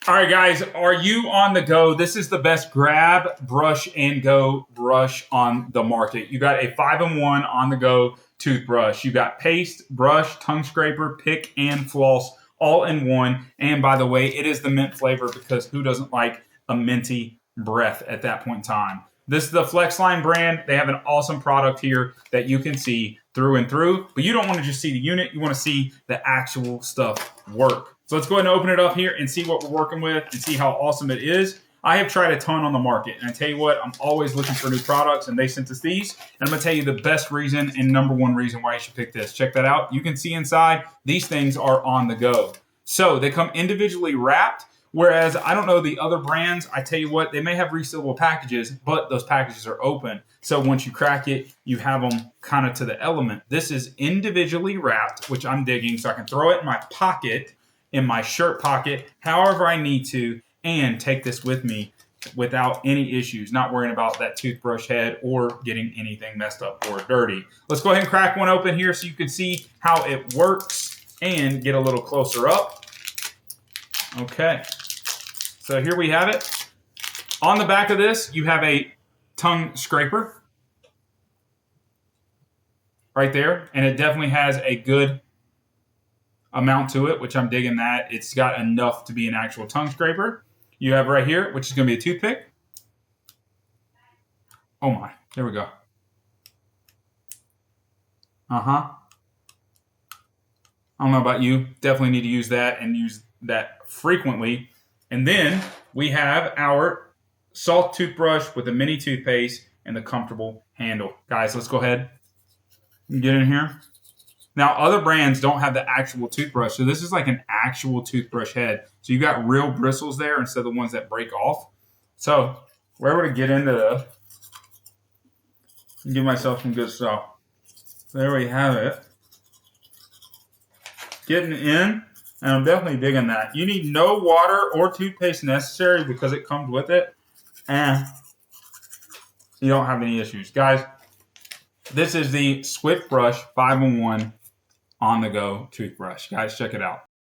All right, guys, are you on the go? This is the best grab, brush, and go brush on the market. You got a 5-in-1 on the go toothbrush. You got paste, brush, tongue scraper, pick, and floss all in one. And by the way, it is the mint flavor because who doesn't like a minty breath at that point in time? This is the FlexLine brand. They have an awesome product here that you can see through and through, but you don't want to just see the unit. You want to see the actual stuff work. So let's go ahead and open it up here and see what we're working with and see how awesome it is. I have tried a ton on the market, and I tell you what, I'm always looking for new products, and they sent us these. And I'm going to tell you the best reason and number one reason why you should pick this. Check that out. You can see inside, these things are on the go. So they come individually wrapped. Whereas I don't know the other brands, I tell you what, they may have resealable packages, but those packages are open. So once you crack it, you have them kind of to the element. This is individually wrapped, which I'm digging, so I can throw it in my pocket, in my shirt pocket, however I need to, and take this with me without any issues, not worrying about that toothbrush head or getting anything messed up or dirty. Let's go ahead and crack one open here so you can see how it works and get a little closer up. Okay. So here we have it. On the back of this, you have a tongue scraper right there. And it definitely has a good amount to it, which I'm digging that. It's got enough to be an actual tongue scraper. You have right here, which is going to be a toothpick. Oh my, there we go. I don't know about you. Definitely need to use that and use that frequently. And then we have our soft toothbrush with a mini toothpaste and the comfortable handle. Guys, let's go ahead and get in here. Now, other brands don't have the actual toothbrush, so this is like an actual toothbrush head. So you got real bristles there instead of the ones that break off. So we're able to get into this and give myself some good stuff. There we have it. Getting in. And I'm definitely digging that. You need no water or toothpaste necessary because it comes with it. And you don't have any issues. Guys, this is the SwiftBrush 5-in-1 on-the-go toothbrush. Guys, check it out.